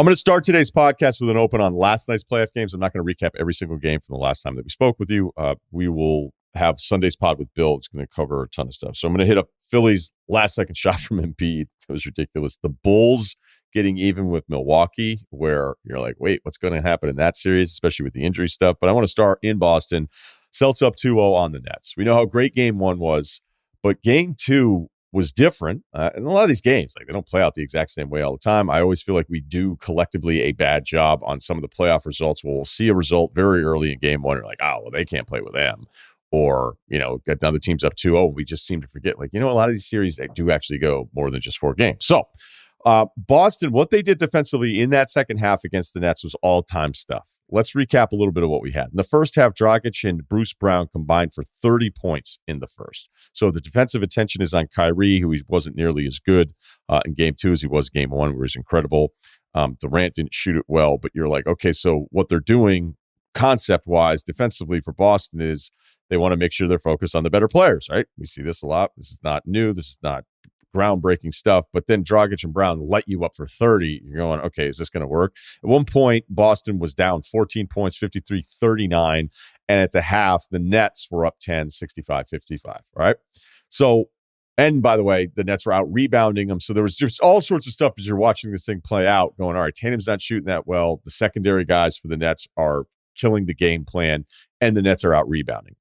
I'm going to start today's podcast with an open on last night's playoff games. I'm not going to recap every single game from the last time that we spoke with you. We will have Sunday's pod with Bill. It's going to cover a ton of stuff. So I'm going to hit up Philly's last-second shot from Embiid. It was ridiculous. The Bulls getting even with Milwaukee, where you're like, wait, what's going to happen in that series, especially with the injury stuff. But I want to start in Boston. Celtics up 2-0 on the Nets. We know how great game one was, but game two was different. And a lot of these games, like, they don't play out the exact same way all the time. I always feel like we do collectively a bad job on some of the playoff results. We'll see a result very early in game one. You're like, oh, well, they can't play with them. Or, another team's up 2-0. We just seem to forget, a lot of these series, they do actually go more than just 4 games. So Boston, what they did defensively in that second half against the Nets was all-time stuff. Let's recap a little bit of what we had. In the first half, Dragic and Bruce Brown combined for 30 points in the first. So the defensive attention is on Kyrie, who he wasn't nearly as good in game two as he was game one, where he was incredible. Durant didn't shoot it well, but you're like, okay, so what they're doing concept-wise defensively for Boston is they want to make sure they're focused on the better players, right? We see this a lot. This is not new. This is not groundbreaking stuff. But then Dragic and Brown light you up for 30. You're going, okay, is this going to work? At one point, Boston was down 14 points, 53-39. And at the half, the Nets were up 10, 65-55, right? So, and by the way, the Nets were out rebounding them. So there was just all sorts of stuff as you're watching this thing play out, going, all right, Tatum's not shooting that well. The secondary guys for the Nets are killing the game plan, and the Nets are out rebounding.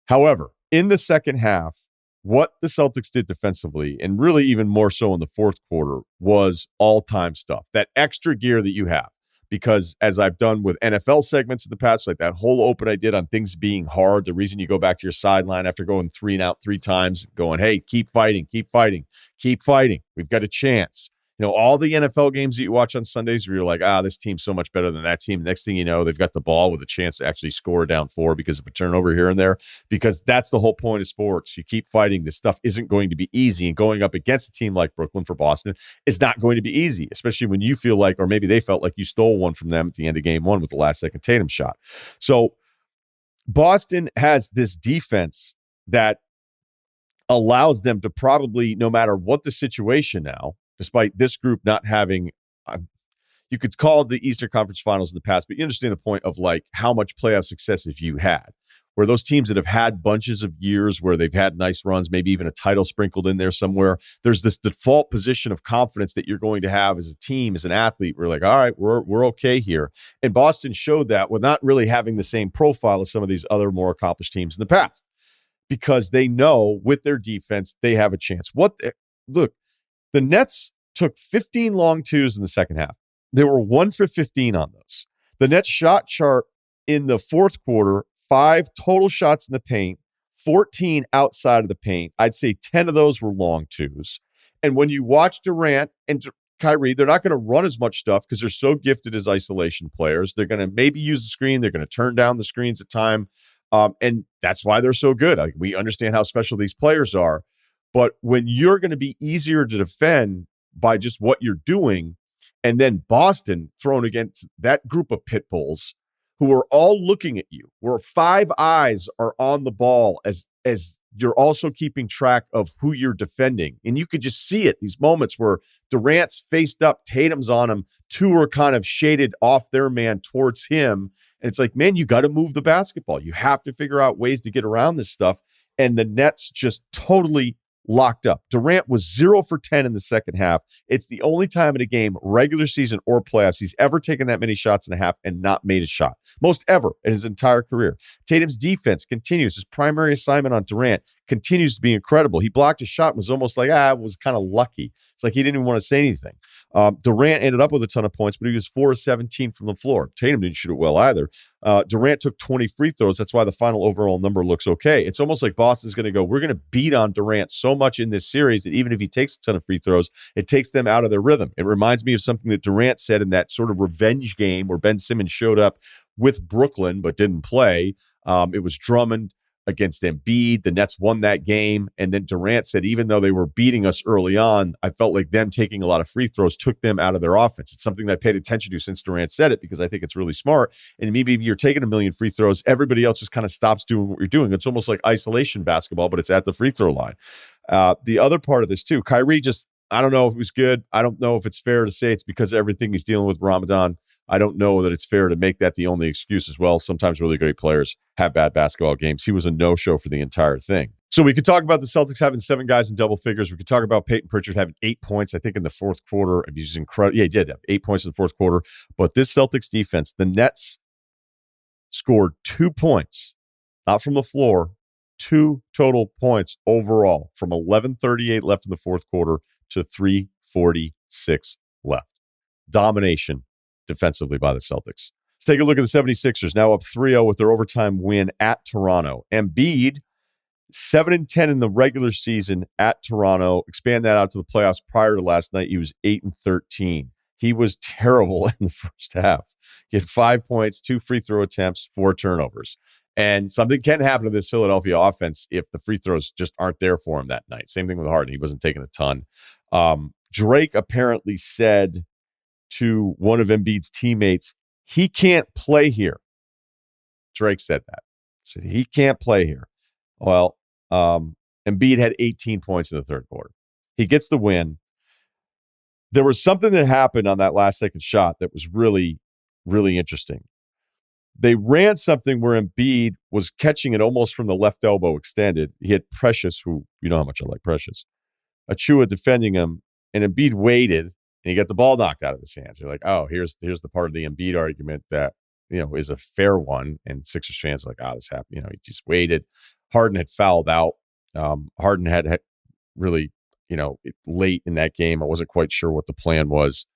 However, in the second half, what the Celtics did defensively, and really even more so in the fourth quarter, was all-time stuff. That extra gear that you have. Because as I've done with NFL segments in the past, like that whole open I did on things being hard, the reason you go back to your sideline after going 3 and out 3 times, going, hey, keep fighting, keep fighting, keep fighting. We've got a chance. All the NFL games that you watch on Sundays where you're like, this team's so much better than that team. Next thing you know, they've got the ball with a chance to actually score down 4 because of a turnover here and there, because that's the whole point of sports. You keep fighting. This stuff isn't going to be easy, and going up against a team like Brooklyn for Boston is not going to be easy, especially when you feel like, or maybe they felt like you stole one from them at the end of game one with the last-second Tatum shot. So Boston has this defense that allows them to probably, no matter what the situation now, despite this group not having, you could call it the Eastern Conference Finals in the past, but you understand the point of how much playoff success have you had, where those teams that have had bunches of years where they've had nice runs, maybe even a title sprinkled in there somewhere, there's this default position of confidence that you're going to have as a team, as an athlete. We're like, all right, we're okay here. And Boston showed that with not really having the same profile as some of these other more accomplished teams in the past, because they know with their defense, they have a chance. Look, the Nets took 15 long twos in the second half. They were 1 for 15 on those. The Nets shot chart in the fourth quarter, 5 total shots in the paint, 14 outside of the paint. I'd say 10 of those were long twos. And when you watch Durant and Kyrie, they're not going to run as much stuff because they're so gifted as isolation players. They're going to maybe use the screen. They're going to turn down the screens at time. And that's why they're so good. We understand how special these players are. But when you're going to be easier to defend by just what you're doing, and then Boston thrown against that group of pit bulls who are all looking at you, where 5 eyes are on the ball as you're also keeping track of who you're defending. And you could just see it, these moments where Durant's faced up, Tatum's on him, 2 are kind of shaded off their man towards him. And it's like, man, you got to move the basketball. You have to figure out ways to get around this stuff. And the Nets just totally locked up. Durant was 0 for 10 in the second half. It's the only time in a game, regular season or playoffs, he's ever taken that many shots in a half and not made a shot. Most ever in his entire career. Tatum's defense continues. His primary assignment on Durant continues to be incredible. He blocked a shot and was almost like, it was kind of lucky. It's like he didn't even want to say anything. Durant ended up with a ton of points, but he was 4 of 17 from the floor. Tatum didn't shoot it well either. Durant took 20 free throws. That's why the final overall number looks okay. It's almost like Boston's going to go, we're going to beat on Durant so much in this series that even if he takes a ton of free throws, it takes them out of their rhythm. It reminds me of something that Durant said in that sort of revenge game where Ben Simmons showed up with Brooklyn but didn't play. It was Drummond against Embiid. The Nets won that game. And then Durant said, even though they were beating us early on, I felt like them taking a lot of free throws took them out of their offense. It's something that I paid attention to since Durant said it, because I think it's really smart. And maybe you're taking a million free throws, everybody else just kind of stops doing what you're doing. It's almost like isolation basketball, but it's at the free throw line. The other part of this too, Kyrie just, I don't know if it was good. I don't know if it's fair to say it's because of everything he's dealing with Ramadan. I don't know that it's fair to make that the only excuse as well. Sometimes really great players have bad basketball games. He was a no-show for the entire thing. So we could talk about the Celtics having 7 guys in double figures. We could talk about Peyton Pritchard having 8 points, I think, in the fourth quarter. He's incredible. Yeah, he did have 8 points in the fourth quarter. But this Celtics defense, the Nets scored 2 points, not from the floor, 2 total points overall from 11:38 left in the fourth quarter to 3:46 left. Domination defensively by the Celtics. Let's take a look at the 76ers, now up 3-0 with their overtime win at Toronto. Embiid, 7-10 in the regular season at Toronto. Expand that out to the playoffs prior to last night. He was 8-13. He was terrible in the first half. He had 5 points, 2 free throw attempts, 4 turnovers. And something can happen to this Philadelphia offense if the free throws just aren't there for him that night. Same thing with Harden. He wasn't taking a ton. Drake apparently said to one of Embiid's teammates, he can't play here. Drake said that. Said he can't play here. Well, Embiid had 18 points in the third quarter. He gets the win. There was something that happened on that last second shot that was really, really interesting. They ran something where Embiid was catching it almost from the left elbow extended. He had Precious, who, you know how much I like Precious, Achua defending him, and Embiid waited, and he got the ball knocked out of his hands. They're like, oh, here's the part of the Embiid argument that, is a fair one. And Sixers fans are like, this happened. He just waited. Harden had fouled out. Harden had really, late in that game. I wasn't quite sure what the plan was,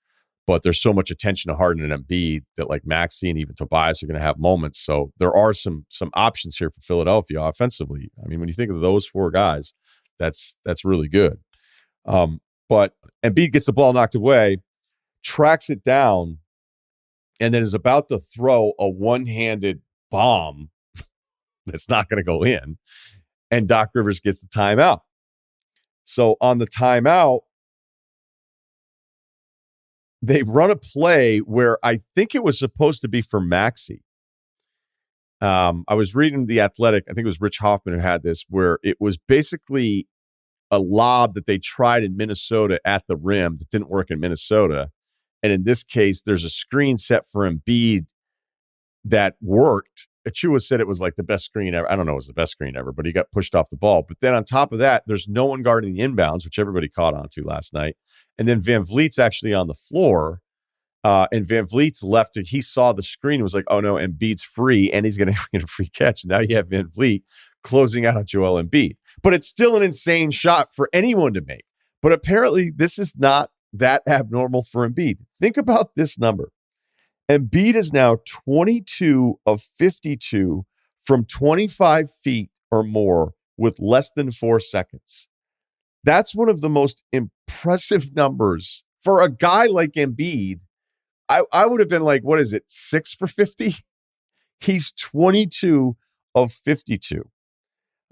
but there's so much attention to Harden and Embiid that like Maxey and even Tobias are going to have moments. So there are some options here for Philadelphia offensively. I mean, when you think of those 4 guys, that's really good. But Embiid gets the ball knocked away, tracks it down, and then is about to throw a one-handed bomb that's not going to go in. And Doc Rivers gets the timeout. So on the timeout, they run a play where I think it was supposed to be for Maxey. I was reading The Athletic. I think it was Rich Hoffman who had this, where it was basically a lob that they tried in Minnesota at the rim that didn't work in Minnesota. And in this case, there's a screen set for Embiid that worked. Achua said it was like the best screen ever. I don't know if it was the best screen ever, but he got pushed off the ball. But then on top of that, there's no one guarding the inbounds, which everybody caught on to last night. And then Van Vliet's actually on the floor. And Van Vliet's left. He saw the screen and was like, oh no, Embiid's free and he's going to get a free catch. Now you have Van Vliet closing out on Joel Embiid. But it's still an insane shot for anyone to make. But apparently this is not that abnormal for Embiid. Think about this number. Embiid is now 22 of 52 from 25 feet or more with less than 4 seconds. That's one of the most impressive numbers for a guy like Embiid. I would have been like, what is it, 6 for 50? He's 22 of 52.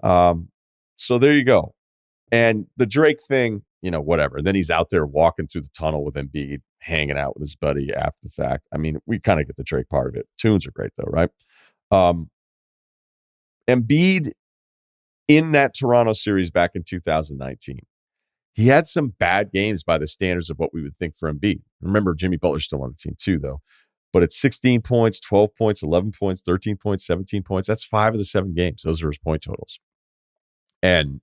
So there you go. And the Drake thing, whatever. And then he's out there walking through the tunnel with Embiid, hanging out with his buddy after the fact. I mean, we kind of get the Drake part of it. Tunes are great though, right? Embiid in that Toronto series back in 2019, he had some bad games by the standards of what we would think for Embiid. Remember, Jimmy Butler's still on the team too, though. But it's 16 points, 12 points, 11 points, 13 points, 17 points. That's 5 of the 7 games. Those are his point totals. And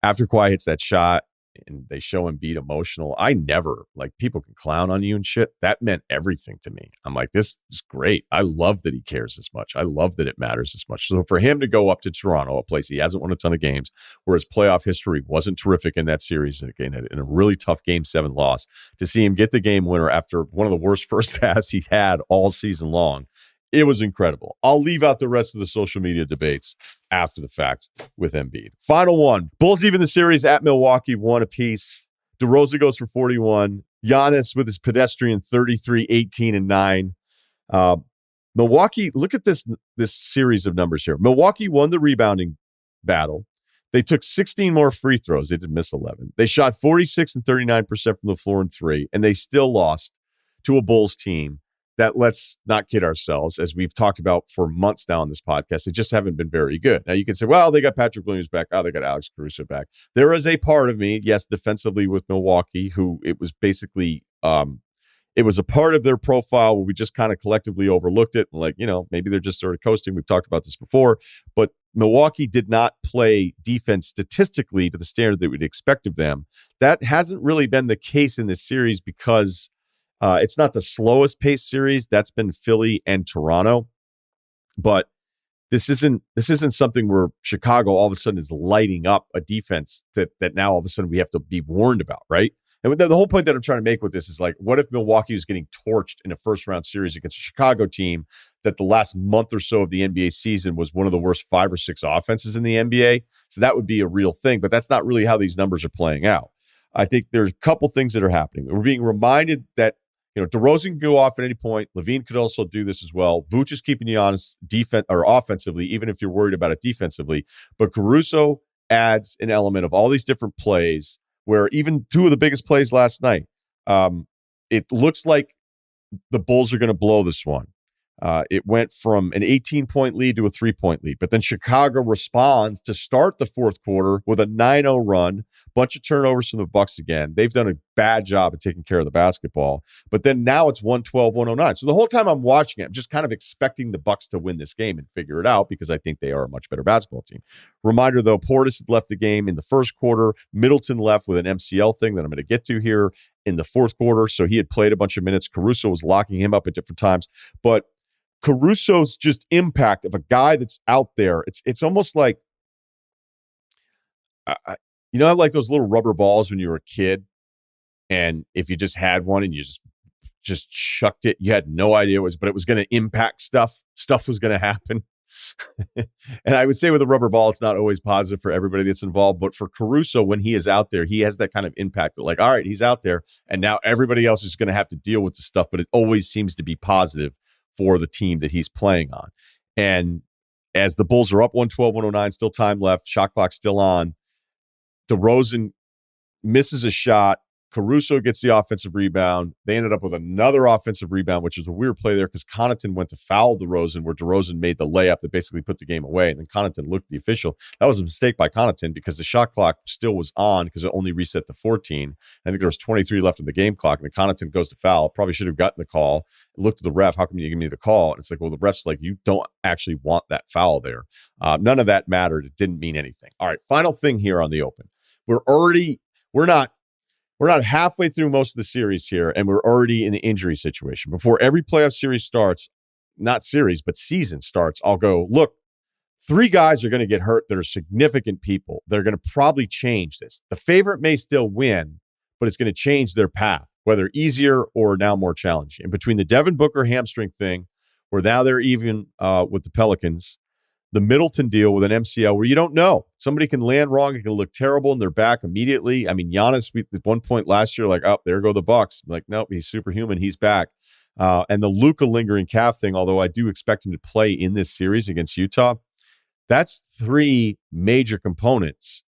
after Kawhi hits that shot and they show Embiid emotional, I never, people can clown on you and shit. That meant everything to me. I'm like, this is great. I love that he cares this much. I love that it matters this much. So for him to go up to Toronto, a place he hasn't won a ton of games, where his playoff history wasn't terrific in that series, and again, in a really tough Game 7 loss, to see him get the game winner after one of the worst first halves he had all season long, it was incredible. I'll leave out the rest of the social media debates after the fact with Embiid. Final one. Bulls even the series at Milwaukee, 1 apiece. DeRozan goes for 41. Giannis with his pedestrian 33, 18, and 9. Milwaukee, look at this series of numbers here. Milwaukee won the rebounding battle. They took 16 more free throws. They did miss 11. They shot 46 and 39% from the floor and 3, and they still lost to a Bulls team that, let's not kid ourselves, as we've talked about for months now on this podcast, they just haven't been very good. Now you can say, well, they got Patrick Williams back. Oh, they got Alex Caruso back. There is a part of me, yes, defensively with Milwaukee, who it was basically it was a part of their profile where we just kind of collectively overlooked it. And like, maybe they're just sort of coasting. We've talked about this before, but Milwaukee did not play defense statistically to the standard that we'd expect of them. That hasn't really been the case in this series because it's not the slowest pace series. That's been Philly and Toronto. But this isn't something where Chicago all of a sudden is lighting up a defense that now all of a sudden we have to be warned about, right? And the whole point that I'm trying to make with this is like, what if Milwaukee was getting torched in a first-round series against a Chicago team that the last month or so of the NBA season was one of the worst 5 or 6 offenses in the NBA? So that would be a real thing, but that's not really how these numbers are playing out. I think there's a couple things that are happening. We're being reminded that DeRozan can go off at any point. Levine could also do this as well. Vooch is keeping you honest offensively, even if you're worried about it defensively. But Caruso adds an element of all these different plays where even 2 of the biggest plays last night, it looks like the Bulls are going to blow this one. It went from an 18-point lead to a 3-point lead. But then Chicago responds to start the fourth quarter with a 9-0 run, bunch of turnovers from the Bucks again. They've done a bad job of taking care of the basketball. But then now it's 112-109. So the whole time I'm watching it, I'm just kind of expecting the Bucks to win this game and figure it out because I think they are a much better basketball team. Reminder, though, Portis had left the game in the first quarter. Middleton left with an MCL thing that I'm going to get to here in the fourth quarter. So he had played a bunch of minutes. Caruso was locking him up at different times. But Caruso's just impact of a guy that's out there, it's almost like, like those little rubber balls when you were a kid, and if you just had one and you just chucked it, you had no idea but it was going to impact stuff. Stuff was going to happen. And I would say with a rubber ball, it's not always positive for everybody that's involved. But for Caruso, when he is out there, he has that kind of impact that like, all right, he's out there, and now everybody else is going to have to deal with the stuff. But it always seems to be positive for the team that he's playing on. And as the Bulls are up 112-109, still time left, shot clock still on, DeRozan misses a shot. Caruso gets the offensive rebound. They ended up with another offensive rebound, which is a weird play there because Connaughton went to foul DeRozan, where DeRozan made the layup that basically put the game away. And then Connaughton looked at the official. That was a mistake by Connaughton because the shot clock still was on because it only reset to 14. I think there was 23 left in the game clock, and then Connaughton goes to foul. Probably should have gotten the call. Looked at the ref. How come you give me the call? And it's like, well, the ref's like, you don't actually want that foul there. None of that mattered. It didn't mean anything. All right, final thing here on the Open. We're not halfway through most of the series here, and we're already in an injury situation. Before every playoff series starts, not series, but season starts, I'll go, look, 3 guys are going to get hurt that are significant people. They're going to probably change this. The favorite may still win, but it's going to change their path, whether easier or now more challenging. And between the Devin Booker hamstring thing, where now they're even with the Pelicans, the Middleton deal with an MCL where you don't know. Somebody can land wrong. It can look terrible and they're back immediately. I mean, Giannis, at one point last year, like, oh, there go the Bucks. Like, nope, he's superhuman. He's back. And the Luka lingering calf thing, although I do expect him to play in this series against Utah, that's 3 major components.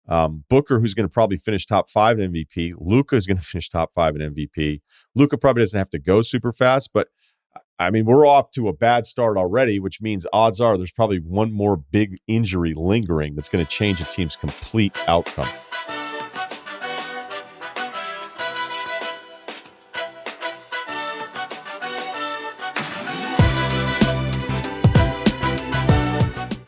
Booker, who's going to probably finish top 5 in MVP. Luka is going to finish top 5 in MVP. Luka probably doesn't have to go super fast, but I mean, we're off to a bad start already, which means odds are there's probably one more big injury lingering that's going to change a team's complete outcome.